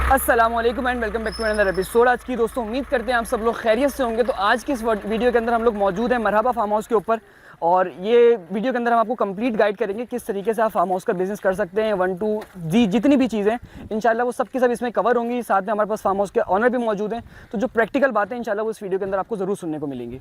अस्सलामुअलैकुम and welcome back to another episode. आज की दोस्तों उम्मीद करते हैं आप सब लोग खैरियत से होंगे। तो आज की इस वीडियो के अंदर हम लोग मौजूद हैं मरहबा फार्म हाउस के ऊपर, और ये वीडियो के अंदर हम आपको कंप्लीट गाइड करेंगे किस तरीके से आप फार्म हाउस का बिजनेस कर सकते हैं। 1 टू जी जितनी भी चीज़ें इंशाल्लाह वो सब की सब इसमें कवर होंगी। साथ में हमारे पास फार्म हाउस के ऑनर भी मौजूद हैं, तो जो प्रैक्टिकल बातें इंशाल्लाह वो इस वीडियो के अंदर आपको ज़रूर सुनने को मिलेंगी।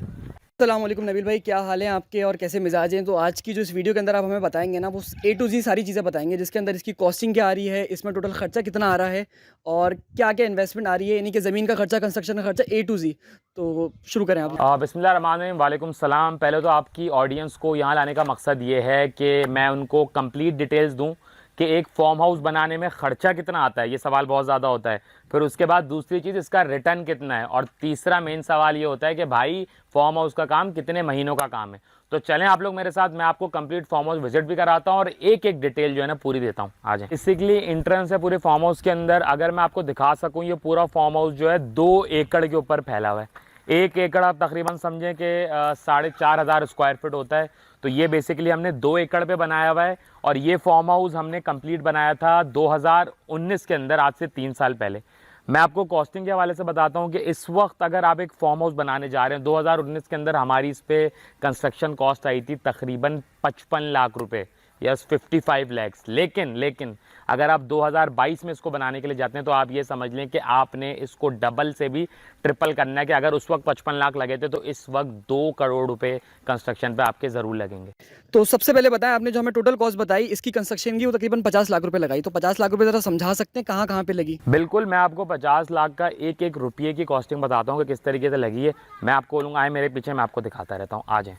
अस्सलाम वालेकुम नबील भाई, क्या हाल है आपके और कैसे मिजाज हैं? तो आज की जो इस वीडियो के अंदर आप हमें बताएंगे ना, वो A to Z सारी चीज़ें बताएंगे, जिसके अंदर इसकी कॉस्टिंग क्या आ रही है, इसमें टोटल खर्चा कितना आ रहा है और क्या क्या इन्वेस्टमेंट आ रही है, यानी कि ज़मीन का खर्चा, कंस्ट्रक्शन का खर्चा A to Z। तो शुरू करें आप। बिस्मिल्लाहिर्रहमानिर्रहीम, वालेकुम सलाम। पहले तो आपकी ऑडियंस को यहाँ लाने का मकसद ये है कि मैं उनको कंप्लीट डिटेल्स दूँ कि एक फार्म हाउस बनाने में ख़र्चा कितना आता है। ये सवाल बहुत ज़्यादा होता है। फिर उसके बाद दूसरी चीज़, इसका रिटर्न कितना है, और तीसरा मेन सवाल ये होता है कि भाई फार्म हाउस का काम कितने महीनों का काम है। तो चलें आप लोग मेरे साथ, मैं आपको कंप्लीट फार्म हाउस विजिट भी कराता हूँ और एक एक डिटेल जो है ना पूरी देता हूँ। आ जाए। बेसिकली एंट्रेंस है पूरे फार्म हाउस के अंदर। अगर मैं आपको दिखा सकूँ, ये पूरा फार्म हाउस जो है 2 एकड़ के ऊपर फैला हुआ है। 1 एकड़ आप तकरीबन समझें कि 4,500 स्क्वायर फीट होता है। तो ये बेसिकली हमने 2 एकड़ पे बनाया हुआ है, और ये फार्म हाउस हमने कंप्लीट बनाया था 2019 के अंदर, आज से 3 साल पहले। मैं आपको कॉस्टिंग के हवाले से बताता हूँ कि इस वक्त अगर आप एक फार्म हाउस बनाने जा रहे हैं, 2019 के अंदर हमारी इस पे कंस्ट्रक्शन कॉस्ट आई थी तकरीबन 55 लाख रुपए, यस 55 लैक्स। लेकिन अगर आप 2022 में इसको बनाने के लिए जाते हैं तो आप ये समझ लें कि आपने इसको डबल से भी ट्रिपल करना है। कि अगर उस वक्त 55 लाख लगे थे तो इस वक्त 2 करोड़ रुपए कंस्ट्रक्शन पे आपके ज़रूर लगेंगे। तो सबसे पहले बताएं, आपने जो हमें टोटल कॉस्ट बताई इसकी कंस्ट्रक्शन की, वो तकरीबन 50 लाख रुपए लगाई। तो 50 लाख रुपए ज़रा समझा सकते हैं कहाँ कहाँ पे लगी? बिल्कुल, मैं आपको 50 लाख का एक एक रुपये की कॉस्टिंग बताता हूँ कि किस तरीके से लगी है। मैं आपको बोलूँगा आए मेरे पीछे, मैं आपको दिखाता रहता हूँ। आ जाएँ।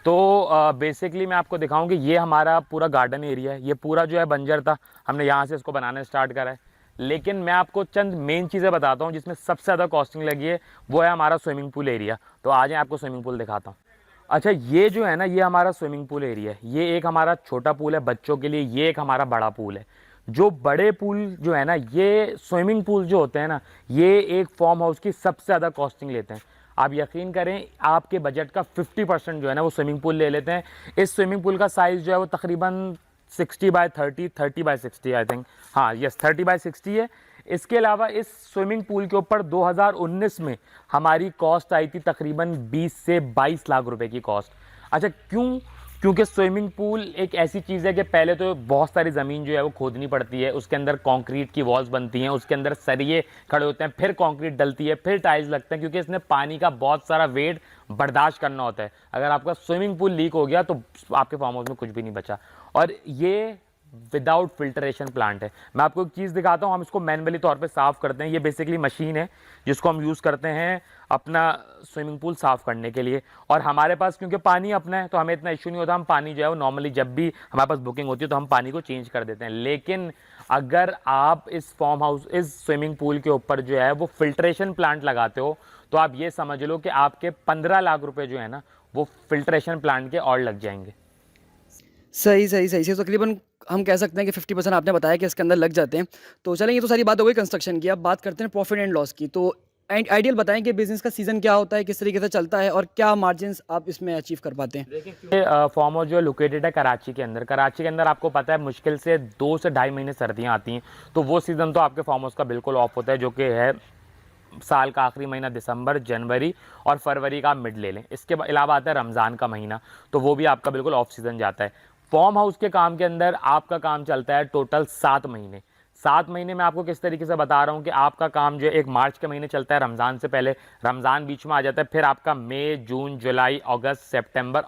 तो बेसिकली मैं आपको दिखाऊं कि ये हमारा पूरा गार्डन एरिया है। ये पूरा जो है बंजर था, हमने यहाँ से इसको बनाना स्टार्ट करा है। लेकिन मैं आपको चंद मेन चीज़ें बताता हूँ जिसमें सबसे ज़्यादा कॉस्टिंग लगी है, वो है हमारा स्विमिंग पूल एरिया। तो आ जाएँ, आपको स्विमिंग पूल दिखाता हूँ। अच्छा, ये जो है ना, ये हमारा स्विमिंग पूल एरिया है। ये एक हमारा छोटा पूल है बच्चों के लिए, ये एक हमारा बड़ा पूल है। जो बड़े पूल जो है ना, ये स्विमिंग पूल जो होते हैं ना, ये एक फार्म हाउस की सबसे ज़्यादा कॉस्टिंग लेते हैं। आप यकीन करें, आपके बजट का 50% जो है ना वो स्विमिंग पूल ले लेते हैं। इस स्विमिंग पूल का साइज़ जो है वो तकरीबन 60x30, 30x60 आई थिंक, हाँ यस 30x60 है। इसके अलावा इस स्विमिंग पूल के ऊपर 2019 में हमारी कॉस्ट आई थी तकरीबन 20 से 22 लाख रुपए की कॉस्ट। अच्छा, क्योंकि स्विमिंग पूल एक ऐसी चीज़ है कि पहले तो बहुत सारी ज़मीन जो है वो खोदनी पड़ती है, उसके अंदर कंक्रीट की वॉल्स बनती हैं, उसके अंदर सरिये खड़े होते हैं, फिर कंक्रीट डलती है, फिर टाइल्स लगते हैं, क्योंकि इसने पानी का बहुत सारा वेट बर्दाश्त करना होता है। अगर आपका स्विमिंग पूल लीक हो गया तो आपके फार्म हाउस में कुछ भी नहीं बचा। और ये विदाउट फिल्टरेशन प्लांट है। मैं आपको एक चीज़ दिखाता हूँ, हम इसको मैनुअली तौर पे साफ़ करते हैं। ये बेसिकली मशीन है जिसको हम यूज़ करते हैं अपना स्विमिंग पूल साफ़ करने के लिए। और हमारे पास क्योंकि पानी अपना है तो हमें इतना इशू नहीं होता। हम पानी जो है वो नॉर्मली जब भी हमारे पास बुकिंग होती है तो हम पानी को चेंज कर देते हैं। लेकिन अगर आप इस फार्म हाउस, इस स्विमिंग पूल के ऊपर जो है वो फिल्ट्रेशन प्लांट लगाते हो, तो आप ये समझ लो कि आपके 15 लाख रुपये जो है ना वो फिल्ट्रेशन प्लांट के और लग जाएंगे। सही सही सही से, तो तकरीबन हम कह सकते हैं कि 50% आपने बताया कि इसके अंदर लग जाते हैं। तो चलें, ये तो सारी बात हो गई कंस्ट्रक्शन की। अब बात करते हैं प्रॉफिट एंड लॉस की। तो आइडियल बताएं कि बिजनेस का सीज़न क्या होता है, किस तरीके से चलता है और क्या मार्जिन्स आप इसमें अचीव कर पाते हैं? देखिए, फार्म हाउस जो है लोकेटेड है कराची के अंदर। कराची के अंदर आपको पता है मुश्किल से 2 से ढाई महीने सर्दियाँ आती हैं, तो वो सीज़न तो आपके फार्म हाउस का बिल्कुल ऑफ होता है, जो कि है साल का आखिरी महीना दिसंबर, जनवरी और फरवरी का आप मिड ले लें। इसके अलावा आता है रमज़ान का महीना, तो वो भी आपका बिल्कुल ऑफ सीज़न जाता है। फार्म हाउस के काम के अंदर आपका काम चलता है टोटल 7 महीने। 7 महीने में आपको किस तरीके से बता रहा हूँ कि आपका काम जो है एक मार्च के महीने चलता है, रमज़ान से पहले, रमज़ान बीच में आ जाता है, फिर आपका मई, जून, जुलाई, अगस्त, सितंबर,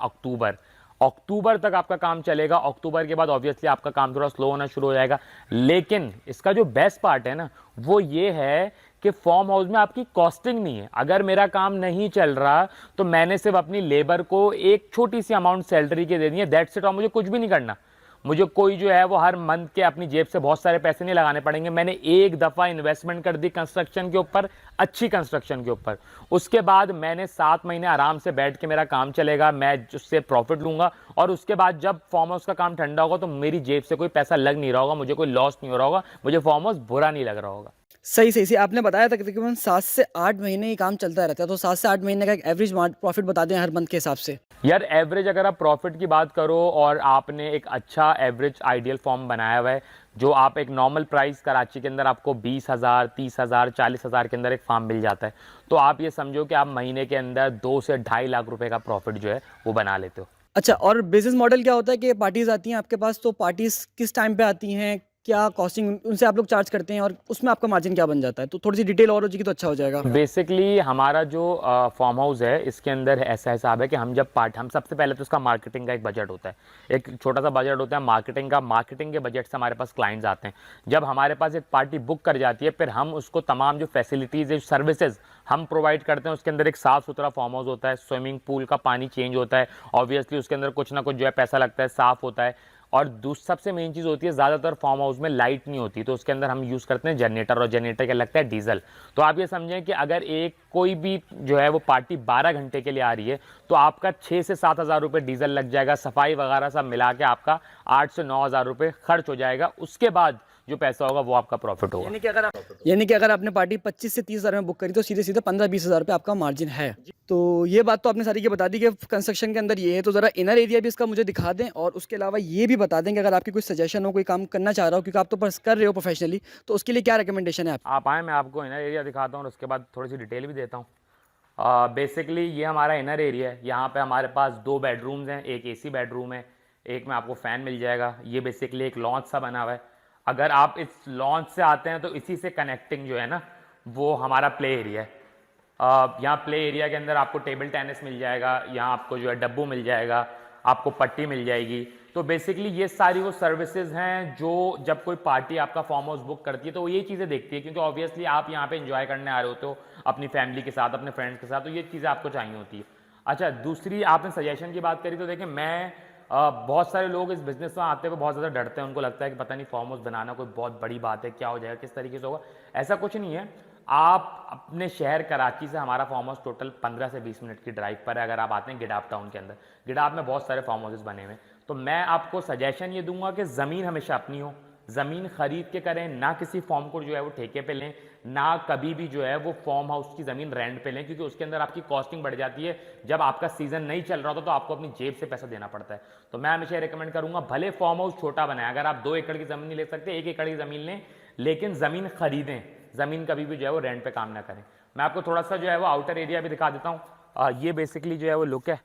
अक्टूबर तक आपका काम चलेगा। अक्टूबर के बाद ऑब्वियसली आपका काम थोड़ा स्लो होना शुरू हो जाएगा। लेकिन इसका जो बेस्ट पार्ट है ना, वो ये है कि फार्म हाउस में आपकी कॉस्टिंग नहीं है। अगर मेरा काम नहीं चल रहा तो मैंने सिर्फ अपनी लेबर को एक छोटी सी अमाउंट सैलरी के देनी है, दैट्स इट। और मुझे कुछ भी नहीं करना। मुझे कोई जो है वो हर मंथ के अपनी जेब से बहुत सारे पैसे नहीं लगाने पड़ेंगे। मैंने एक दफ़ा इन्वेस्टमेंट कर दी कंस्ट्रक्शन के ऊपर, अच्छी कंस्ट्रक्शन के ऊपर। उसके बाद मैंने 7 महीने आराम से बैठ के मेरा काम चलेगा, मैं उससे प्रॉफिट लूँगा। और उसके बाद जब फार्म हाउस का काम ठंडा होगा तो मेरी जेब से कोई पैसा लग नहीं रहा होगा, मुझे कोई लॉस नहीं हो रहा होगा, मुझे फार्म हाउस बुरा नहीं लग रहा होगा। सही सही से आपने बताया था कि तकरीबन 7 से 8 महीने ही काम चलता रहता है। तो 7 से 8 महीने का एक एवरेज प्रॉफिट बता दें हर मंथ के हिसाब से। यार एवरेज अगर आप प्रॉफिट की बात करो और आपने एक अच्छा एवरेज आइडियल फॉर्म बनाया हुआ है जो आप एक नॉर्मल प्राइस कराची के अंदर आपको 20,000, 30,000, 40,000 के अंदर एक फार्म मिल जाता है। तो आप ये समझो कि आप महीने के अंदर 2 से 2.5 लाख रुपए का प्रॉफिट जो है वो बना लेते हो। अच्छा, और बिजनेस मॉडल क्या होता है कि पार्टीज़ आती हैं आपके पास, तो पार्टीज़ किस टाइम पे आती हैं, क्या कॉस्टिंग उनसे आप लोग चार्ज करते हैं और उसमें आपका मार्जिन क्या बन जाता है? तो थोड़ी सी डिटेल और हो जाएगी तो अच्छा हो जाएगा। बेसिकली हमारा जो फार्म हाउस है इसके अंदर ऐसा हिसाब है कि हम सबसे पहले तो उसका मार्केटिंग का एक बजट होता है, एक छोटा सा बजट होता है मार्केटिंग का। मार्केटिंग के बजट से हमारे पास क्लाइंट्स आते हैं। जब हमारे पास एक पार्टी बुक कर जाती है, फिर हम उसको तमाम जो फैसिलिटीज़ है, सर्विसेज हम प्रोवाइड करते हैं। उसके अंदर एक साफ़ सुथरा फार्म हाउस होता है, स्विमिंग पूल का पानी चेंज होता है, ऑब्वियसली उसके अंदर कुछ ना कुछ जो है पैसा लगता है, साफ़ होता है। और सबसे मेन चीज़ होती है, ज़्यादातर फार्म हाउस में लाइट नहीं होती, तो उसके अंदर हम यूज़ करते हैं जनरेटर, और जनरेटर क्या लगता है डीजल। तो आप ये समझें कि अगर कोई भी जो है वो पार्टी 12 घंटे के लिए आ रही है, तो आपका 6 से 7 हज़ार रुपये डीजल लग जाएगा, सफाई वगैरह सब मिला के आपका 8 से 9 हज़ार रुपये खर्च हो जाएगा। उसके बाद जो पैसा होगा वो आपका प्रॉफिट होगा। यानी कि अगर आपने पार्टी 25 से 30 हज़ार में बुक करी तो सीधे सीधे 15-20 हज़ार रुपये आपका मार्जिन है। तो ये बात तो आपने सारी की बता दी कि कंस्ट्रक्शन के अंदर ये है। तो ज़रा इनर एरिया भी इसका मुझे दिखा दें, और उसके अलावा ये भी बता दें कि अगर आपकी कोई सजेशन हो, कोई काम करना चाह रहा हो, क्योंकि आप तो बस कर रहे हो प्रोफेशनली, तो उसके लिए क्या रिकमेंडेशन है आप? आप आएँ, मैं आपको इनर एरिया दिखाता हूँ और उसके बाद थोड़ी सी डिटेल भी देता हूँ। बेसिकली ये हमारा इनर एरिया है। यहाँ पे हमारे पास 2 बेडरूम्स हैं, एक एसी बेडरूम है, एक में आपको फ़ैन मिल जाएगा। ये बेसिकली एक लॉन्च सा बना हुआ है। अगर आप इस लॉन्च से आते हैं तो इसी से कनेक्टिंग जो है ना वो हमारा प्ले एरिया है। यहाँ प्ले एरिया के अंदर आपको टेबल टेनिस मिल जाएगा, यहाँ आपको जो है डब्बू मिल जाएगा, आपको पट्टी मिल जाएगी। तो बेसिकली ये सारी वो सर्विसेज हैं जो जब कोई पार्टी आपका फार्म हाउस बुक करती है तो वो ये चीज़ें देखती है, क्योंकि ऑब्वियसली आप यहाँ पे एंजॉय करने आ रहे होते हो अपनी फैमिली के साथ, अपने फ्रेंड्स के साथ, तो ये चीज़ें आपको चाहिए होती है। अच्छा, दूसरी आपने सजेशन की बात करी, तो देखिए मैं बहुत सारे लोग इस बिज़नेस में आते हुए बहुत ज़्यादा डरते हैं। उनको लगता है कि पता नहीं फार्म हाउस बनाना कोई बहुत बड़ी बात है, क्या हो जाएगा, किस तरीके से होगा। ऐसा कुछ नहीं है। आप अपने शहर कराची से, हमारा फार्म हाउस टोटल 15 से 20 मिनट की ड्राइव पर है। अगर आप आते हैं गिडाप टाउन के अंदर, गिडाप में बहुत सारे फार्म हाउसेस बने हुए हैं। तो मैं आपको सजेशन ये दूंगा कि ज़मीन हमेशा अपनी हो, ज़मीन खरीद के करें, ना किसी फॉर्म को जो है वो ठेके पे लें, ना कभी भी जो है वो फार्म हाउस की ज़मीन रेंट पे लें, क्योंकि उसके अंदर आपकी कॉस्टिंग बढ़ जाती है। जब आपका सीज़न नहीं चल रहा होता तो आपको अपनी जेब से पैसा देना पड़ता है। तो मैं हमेशा रिकमेंड करूंगा, भले फार्म हाउस छोटा बनाए, अगर आप 2 एकड़ की ज़मीन नहीं ले सकते, 1 एकड़ की ज़मीन लें, लेकिन ज़मीन खरीदें। ज़मीन कभी भी जो है वो रेंट पे काम ना करें। मैं आपको थोड़ा सा जो है वो आउटर एरिया भी दिखा देता हूँ। ये बेसिकली जो है वो लुक है।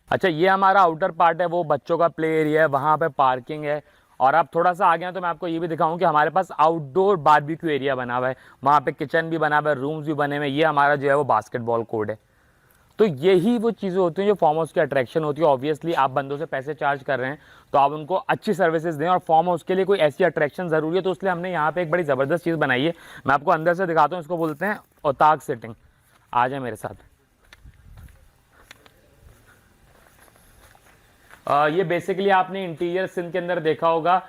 अच्छा, ये हमारा आउटर पार्ट है, वो बच्चों का प्ले एरिया है, वहाँ पे पार्किंग है। और आप थोड़ा सा आगे हैं तो मैं आपको ये भी दिखाऊं कि हमारे पास आउटडोर बारबेक्यू एरिया बना हुआ है, वहाँ पे किचन भी बना हुआ है, रूम्स भी बने हुए हैं। ये हमारा जो है वो बास्केटबॉल कोर्ट है। तो यही वो चीज़ें होती हैं जो फार्म हाउस की अट्रैक्शन होती है। ऑब्वियसली आप बंदों से पैसे चार्ज कर रहे हैं तो आप उनको अच्छी सर्विसेज दें, और फार्म हाउस के लिए कोई ऐसी अट्रैक्शन ज़रूरी है, तो इसलिए हमने यहाँ पे एक बड़ी ज़बरदस्त चीज़ बनाई है। मैं आपको अंदर से दिखाता हूँ, इसको बोलते हैं औताक सिटिंग। आ जाए मेरे साथ। ये बेसिकली आपने इंटीरियर सिंध के अंदर देखा होगा।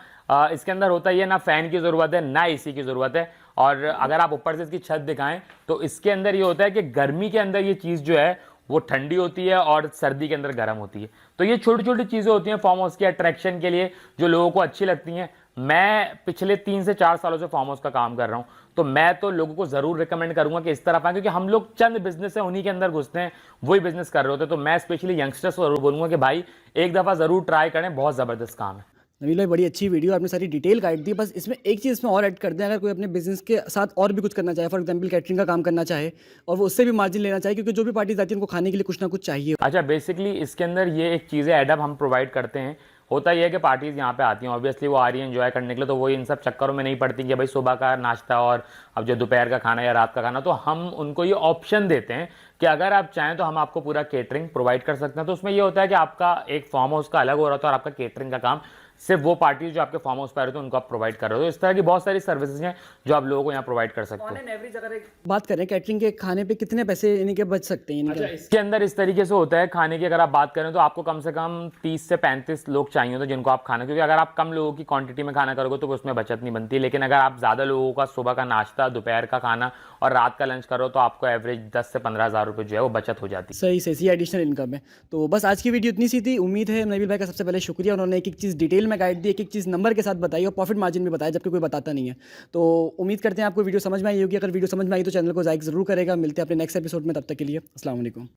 इसके अंदर होता ही है, ना फ़ैन की ज़रूरत है ना एसी की ज़रूरत है। और अगर आप ऊपर से इसकी छत दिखाएं तो इसके अंदर ये होता है कि गर्मी के अंदर ये चीज़ जो है वो ठंडी होती है और सर्दी के अंदर गर्म होती है। तो ये छोटी छोटी चीज़ें होती हैं फार्म हाउस की अट्रैक्शन के लिए, जो लोगों को अच्छी लगती हैं। मैं पिछले 3 से 4 सालों से फार्म हाउस का काम कर रहा हूँ, तो मैं तो लोगों को ज़रूर रिकमेंड करूंगा कि इस तरफ आए, क्योंकि हम लोग चंद बिजनेस है उन्हीं के अंदर घुसते हैं, वही बिजनेस कर रहे होते हैं। तो मैं स्पेशली यंगस्टर्स को जरूर बोलूंगा कि भाई एक दफ़ा ज़रूर ट्राई करें, बहुत ज़बरदस्त काम है। नबील भाई, बड़ी अच्छी वीडियो, आपने सारी डिटेल गाइड दी। बस इसमें एक चीज़ इसमें और ऐड कर दें, अगर कोई अपने बिजनेस के साथ और भी कुछ करना चाहे, फॉर एग्जांपल कैटरिंग का काम करना चाहे और वो उससे भी मार्जिन लेना चाहे, क्योंकि जो भी पार्टीज आती है उनको खाने के लिए कुछ ना कुछ चाहिए। अच्छा, बेसिकली इसके अंदर ये एक चीज़ है, एडअप हम प्रोवाइड करते हैं। होता यह है कि पार्टीज़ यहाँ पे आती हैं, ऑब्वियसली वो आ रही हैं एंजॉय करने के लिए, तो वो इन सब चक्करों में नहीं पड़ती कि भाई सुबह का नाश्ता और अब जो दोपहर का खाना या रात का खाना। तो हम उनको ये ऑप्शन देते हैं कि अगर आप चाहें तो हम आपको पूरा केटरिंग प्रोवाइड कर सकते हैं। तो उसमें ये होता है कि आपका एक फार्म हाउस का अलग हो रहा था और आपका केटरिंग का काम सिर्फ वो पार्टीज जो आपके फार्म हाउस पर आ रहे थे उनको आप प्रोवाइड कर रहे हो। तो इस तरह की बहुत सारी सर्विसेज हैं जो आप लोगों को यहाँ प्रोवाइड कर सकते हो। एवरेज अगर बात करें कैटरिंग के खाने पे कितने पैसे इनके बच सकते हैं? अच्छा, इसके अंदर इस तरीके से होता है, खाने की अगर आप बात करें तो आपको कम से कम 30 से 35 लोग चाहिए होते हैं जिनको आप खाना, क्योंकि अगर आप कम लोगों की क्वांटिटी में खाना करोगे तो उसमें बचत नहीं बनती। लेकिन अगर आप ज़्यादा लोगों का सुबह का नाश्ता, दोपहर का खाना और रात का लंच करो तो आपको एवरेज 10 से 15 हज़ार रुपये जो है वो बचत हो जाती है। सही से एडिशनल इनकम है। तो बस आज की वीडियो इतनी सी थी। उम्मीद है नबील भाई का सबसे पहले शुक्रिया, उन्होंने एक एक चीज़ डिटेल में गाइड दी, एक एक चीज़ नंबर के साथ बताई और प्रॉफिट मार्जिन भी बताया, जबकि कोई बताता नहीं है। तो उम्मीद करते हैं आपको वीडियो समझ में आई होगी। अगर वीडियो समझ में आई तो चैनल को लाइक ज़रूर करेगा। मिलते हैं अपने नेक्स्ट एपिसोड में, तब तक के लिए अस्सलाम वालेकुम।